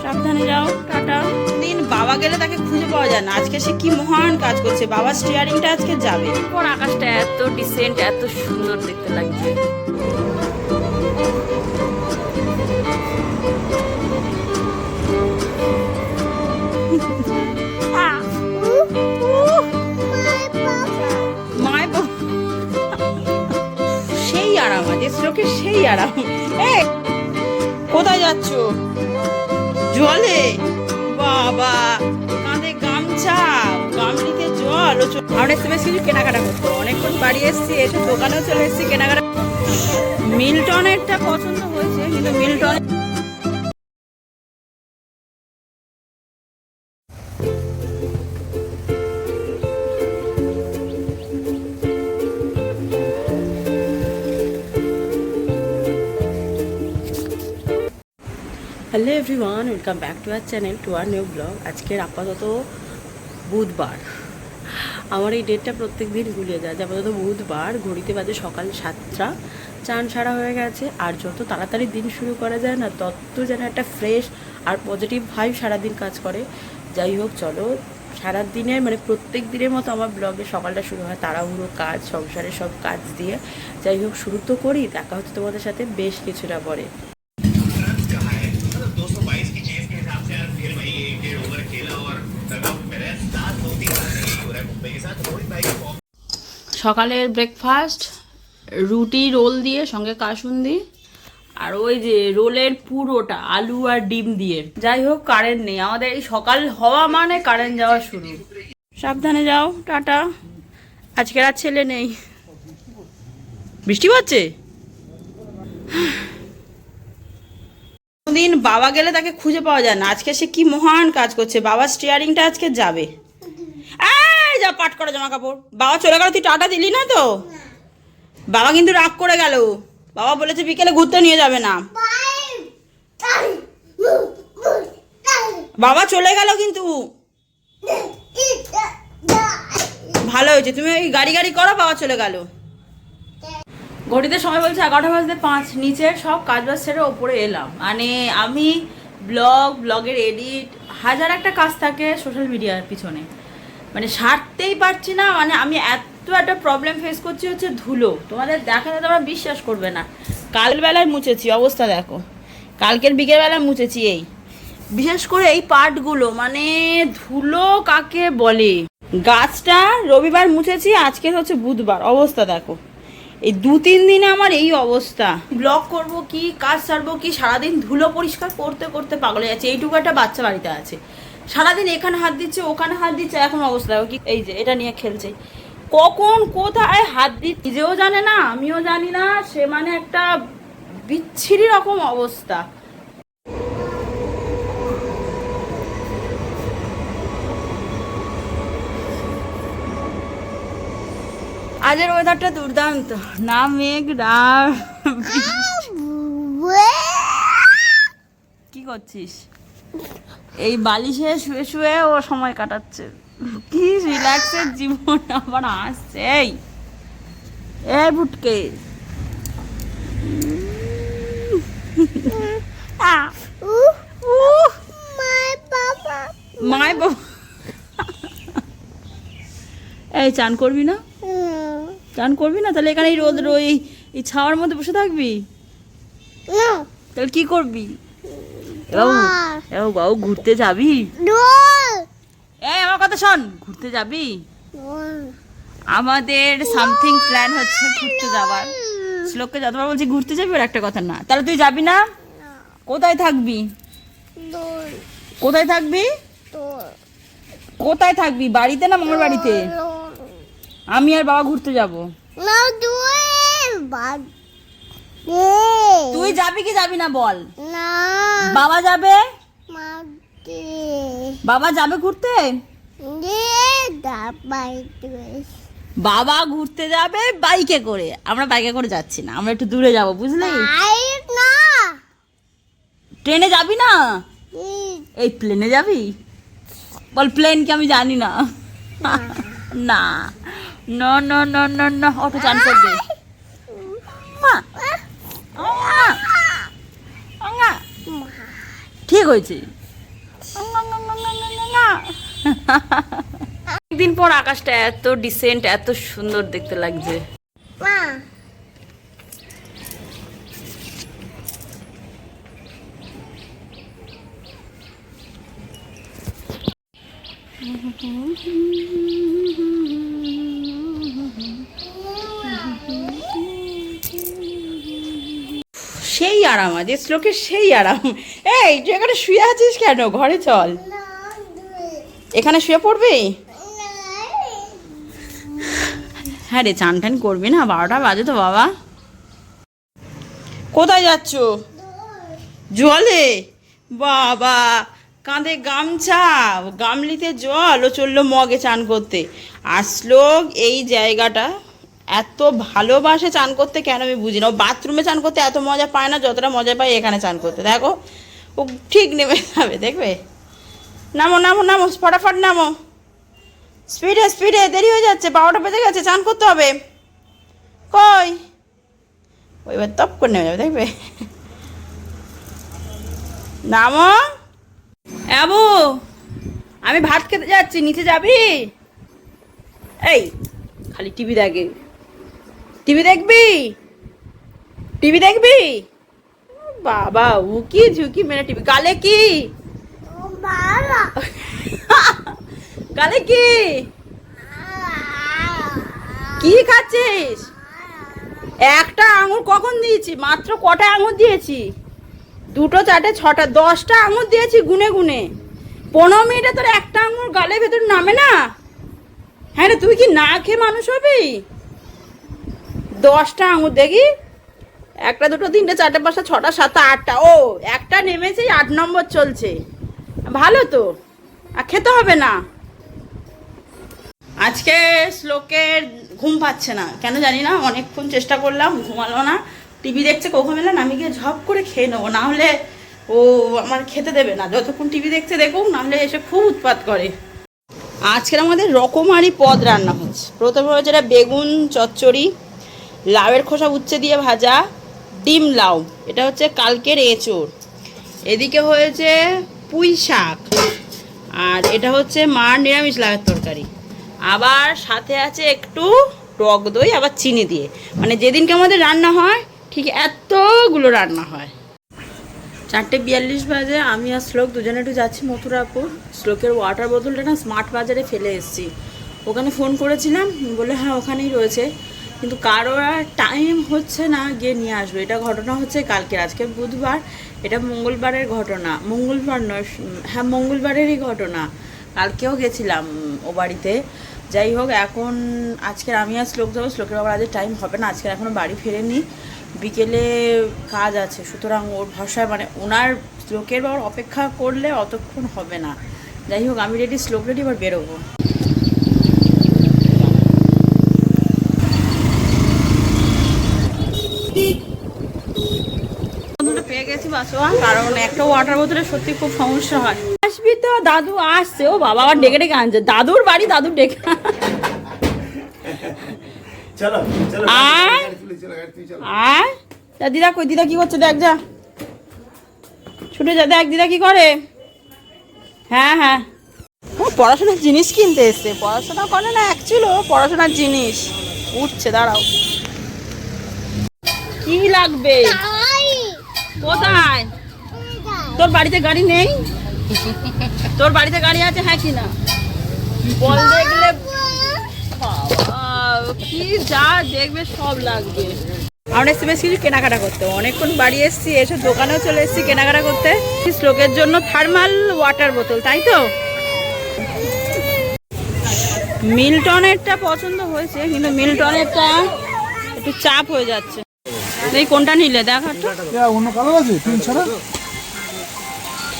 সাবধানে যাও, টাটা। দিন বাবা গেলে তাকে খুঁজে পাওয়া যায় না, আজকে সে কি মহান কাজ করছে। বাবা স্টিয়ারিংটা আজকে যাবে। পর আকাশটা এত ডিসেন্ট, এত সুন্দর দেখতে লাগছে। সেই আরাম আছে শ্লোকের, সেই আরাম। কোথায় যাচ্ছ? জলে? বাবা কাঁধে গামছা, গামলিতে জল। আমরা এসে বেশ কিছু কেনাকাটা করতো, অনেকক্ষণ বাড়ি এসেছি, এসে দোকানেও চলে এসেছি কেনাকাটা। মিল্টনেরটা পছন্দ হয়েছে, কিন্তু Milton hello everyone, welcome back to our channel, to our new blog. আজকের আপাতত বুধবার। আমার এই ডেটটা প্রত্যেক দিন ভুলে যায়। আপাতত বুধবার, ঘড়িতে বাজে সকাল 7টা। চান সারা হয়ে গেছে। আর যত তাড়াতাড়ি দিন শুরু করা যায় না, তত যেন একটা ফ্রেশ আর পজিটিভ ভাইব সারাদিন কাজ করে। যাই হোক, চলো সারাদিনের মানে প্রত্যেক দিনের মতো আমার ব্লগে সকালটা শুরু হয় তাড়াহুড়ো কাজ, সংসারের সব কাজ দিয়ে। যাই হোক, শুরু তো করি। দেখা হচ্ছে তোমাদের সাথে বেশ কিছুটা পরে। সকালের ব্রেকফাস্ট রুটি রোল দিয়ে, সঙ্গে কাসুন্দি, আর ওই যে রোলের পুরোটা আলু আর ডিম দিয়ে। যাই হোক, কারেন্ট নেই আমাদের। এই সকাল হওয়া মানে কারেন্ট যাওয়া শুরু। সাবধানে যাও, টাটা। আজকের আর ছেলে নেই। বৃষ্টি পড়ছে। দিন বাবা গেলে তাকে খুঁজে পাওয়া যায় না, আজকে সে কি মহান কাজ করছে। বাবা স্টিয়ারিংটা আজকে যাবে। যা পাট করা জামা কাপড়। বাবা চলে গেল, তুই টাটা দিলি না তো? বাবা কিন্তু রাগ করে গেল। বাবা বলেছে বিকেলে ঘুরতে নিয়ে যাবে না। বাবা চলে গেল কিন্তু। ভালো হয়েছে, তুমি ওই গাড়ি গাড়ি করো, বাবা চলে গেল। ঘড়িতে সময় বলছে 11:05। নিচের সব কাজ বাজ ছেড়ে ওপরে এলাম। মানে আমি ব্লগের এডিট, হাজার একটা কাজ থাকে সোশ্যাল মিডিয়ার পিছনে, মানে সারতেই পারছি না। মানে আমি এত একটা প্রবলেম ফেস করছি, হচ্ছে ধুলো। তোমাদের দেখাতে তোমরা বিশ্বাস করবে না। কালবেলায় মুছেছি, অবস্থা দেখো। কালকের বিকেলবেলায় মুছেছি। এই বিশেষ করে এই পার্টগুলো, মানে ধুলো কাকে বলে। গাছটা রবিবার মুছেছি, আজকে হচ্ছে বুধবার, অবস্থা দেখো। এই 2-3 দিনে আমার এই অবস্থা। ব্লগ করব কি, কাজ সারবো কি, সারাদিন ধুলো পরিষ্কার করতে করতে পাগল হয়ে যাচ্ছে। এইটুকু একটা বাচ্চা বাড়িতে আছে, সারাদিন এখানে হাত দিচ্ছে, ওখানে হাত দিচ্ছে। এখন অবস্থা কি, এই যে এটা নিয়ে খেলছে, কখন কোথায় হাত দিচ্ছে নিজেও জানে না, আমিও জানি না। সে মানে একটা বিচ্ছিরি রকম অবস্থা। আজের ওয়েদারটা দুর্দান্ত, না মেঘ না। কি করছিস? এই বালিশে শুয়ে শুয়ে ও সময় কাটাচ্ছে। কি রিল্যাক্সের জীবন আবার আসছে। এই বুটকে মায় বাবা। এই চান করবি না? চান করবি না? তাহলে এখানে রোদ এই ছাওয়ার মধ্যে বসে থাকবি? তাহলে কি করবি? বাবু ঘুরতে যাবি? এই আমার কথা শোন, ঘুরতে যাবি? আমাদের সামথিং প্ল্যান হচ্ছে ঘুরতে যাওয়ার। শ্লোককে যতবার বলছি ঘুরতে যাবি, ওর একটা কথা না। তাহলে তুই যাবি না? কোথায় থাকবি? কোথায় থাকবি? কোথায় থাকবি? বাড়িতে না মামার বাড়িতে? আমি আর বাবা ঘুরতে যাব। তুই যাবি কি যাবি না বল? বাবা যাবে। বাবা যাবে ঘুরতে। বাবা ঘুরতে যাবে বাইকে করে। আমরা বাইকে করে যাচ্ছি না, আমরা একটু দূরে যাব, বুঝলি? ট্রেনে যাবি না? এই প্লেনে যাবি? বল প্লেন কি আমি জানি না। না না না না না না, অটো চান করবে। হয়েছে? একদিন পর আকাশটা এত ডিসেন্ট, এত সুন্দর দেখতে লাগছে। সেই আরাম আছে শ্লোকের, সেই আরাম। এই তুই এখানে শুয়ে আছিস কেন? ঘরে চল, এখানে শুয়ে পড়বি। হ্যাঁ রে, চান টান করবি না? 12টা বাজে তো বাবা। কোথায় যাচ্ছ? জলে? বাবা, কাঁধে গামছা, গামলিতে জল, ও চললো মগে চান করতে। আসলো এই জায়গাটা, এত ভালোবাসে চান করতে কেন আমি বুঝি না। ও বাথরুমে চান করতে এত মজা পায় না যতটা মজা পায় এখানে চান করতে। দেখো ও ঠিক নেমে যাবে, দেখবে। নামো নামো নামো, ফটাফট নামো, স্পিডে স্পিডে, দেরি হয়ে যাচ্ছে, 12টা বেজে গেছে, চান করতে হবে। কই এবার তপ করে নেমে যাবে, দেখবে। নামো। আবু, আমি ভাত খেতে যাচ্ছি, নিচে যাবি? এই খালি টিভি দেখে, টিভি দেখবি? টিভি দেখবি? বাবা উকি ঝুঁকি মেরে টিভি। গালে কি? গালে কি? কি খাচ্ছিস? একটা আঙুর কখন দিয়েছি? মাত্র কটা আঙুর দিয়েছি? 2, 4, 6, 10টা আঙুর দিয়েছি গুনে গুনে। 15 মিনিটে তোর একটা আঙুর গালের ভেতর নামে না? হ্যাঁ রে, তুই কি না খেয়ে মানুষ হবি? 10টা আঙুর দেখি, 1, 2, 3, 4, 5, 6, 7, 8টা। ও একটা নেমেছে, 8 নম্বর চলছে। ভালো তো, আর খেতে হবে না। আজকে শ্লোকের ঘুম পাচ্ছে না কেন জানি না, অনেকক্ষণ চেষ্টা করলাম, ঘুমালো না। টিভি দেখছে, কখন এলেন আমি গিয়ে ঝপ করে খেয়ে নেবো, না হলে ও আমার খেতে দেবে না। যতক্ষণ টিভি দেখছে দেখুক, না হলে এসে খুব উৎপাত করে। আজকের আমাদের রকমারি পদ রান্না হচ্ছে। প্রথমে হচ্ছে এটা বেগুন চচ্চড়ি, লাউয়ের খোসা উচ্ছে দিয়ে ভাজা, ডিম লাউ, এটা হচ্ছে কালকের এঁচোড়। এদিকে হয়েছে পুঁই শাক, আর এটা হচ্ছে মার নিরামিষ লাউয়ের তরকারি। আবার সাথে আছে একটু টক দই, আবার চিনি দিয়ে। মানে যেদিনকে আমাদের রান্না হয় ঠিক এতগুলো রান্না হয়। 4:42 বাজে। আমি আর শ্লোক দুজনে একটু যাচ্ছি মথুরাপুর। শ্লোকের ওয়াটার বোতলটা না স্মার্ট বাজারে ফেলে এসেছি। ওখানে ফোন করেছিলাম, বলে হ্যাঁ ওখানেই রয়েছে, কিন্তু কারোর আর টাইম হচ্ছে না গিয়ে নিয়ে আসবে। এটা ঘটনা হচ্ছে কালকের, আজকে বুধবার, এটা মঙ্গলবারের ঘটনা। মঙ্গলবার নয়, হ্যাঁ মঙ্গলবারেরই ঘটনা। কালকেও গেছিলাম ও বাড়িতে। যাই হোক, এখন আজকের আমি আর শ্লোক যাবো। শ্লোকের বাবার আজকে টাইম হবে না, আজকের এখনও বাড়ি ফেরেনি, বিকেলে কাজ আছে। সুতরাং ওর ভরসায়, মানে ওনার শ্লোকের বাবার অপেক্ষা করলে অতক্ষণ হবে না। যাই হোক, আমি রেডি, শ্লোক রেডি, এবার বেরোবো। পেয়ে গেছি বাসোয়া, কারণ একটা ওয়াটার বোতলে সত্যি খুব সমস্যা হয়। আসবি তো? দাদু আসছে। ও বাবা, আবার ডেকে ডেকে আনছে। দাদুর বাড়ি, দাদুর ডেকে। আয় দিদা কই? দিদা কি করছে দেখ, যা ছুটে যা, দেখ দিদা কি করে। হ্যাঁ হ্যাঁ, ও পড়াশোনার জিনিস কিনতে এসছে। পড়াশোনা করে না অ্যাকচুয়ালি, ও পড়াশোনার জিনিস উঠছে। দাঁড়াও, কি লাগবে? কোথায়? তোর বাড়িতে গাড়ি নেই? তোর বাড়িতে গাড়ি আছে হ্যাঁ কি না বল। দেখলে কি যা দেখবে সব লাগবে। আমরা এসে বেশ কিছু কেনাকাটা করতে, অনেকক্ষণ বাড়ি এসেছি, এসে দোকানেও চলে এসেছি কেনাকাটা করতে। শ্লোকের জন্য থার্মাল ওয়াটার বোতল, তাই তো? মিল্টনেরটা পছন্দ হয়েছে, কিন্তু মিল্টনেরটা একটু চাপ হয়ে যাচ্ছে। এই কোনটা নিলে দেখ একটু। অন্য কালার আছে পিঙ্ক ছাড়া?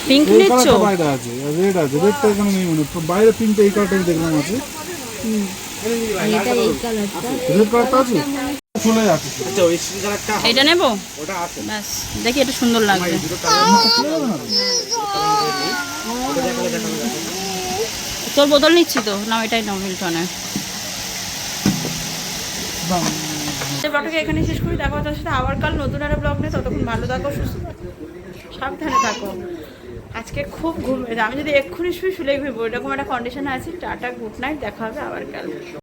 পিঙ্ক নিচ্ছ? বাইরে আছে, রেড আছে। রেডটা এখানে নেই, মানে বাইরে পিঙ্কটা এই কালারটা দেখলাম আছে। এটা এই কালারটা, রেড কালারটা আছে, চলে আছে। আচ্ছা ওই কালারটা এটা নেব, ওটা আছে। বাস দেখি এটা সুন্দর লাগবে। তোর বোতল নিচ্ছি তো, না এটাই নাও মিল্টনের। ব্লগটাকে এখানে শেষ করি, দেখা হচ্ছে সাথে আবার কাল নতুন একটা ব্লগ নিয়ে। ততক্ষণ ভালো থাকো, সুস্থ সাবধানে থাকো। আজকে খুব ঘুম পেয়েছে। আমি যদি এক্ষুনি শুলে ঘুমবো, এরকম একটা কন্ডিশনে আছি। টাটা, গুড নাইট, দেখা হবে আবার কাল।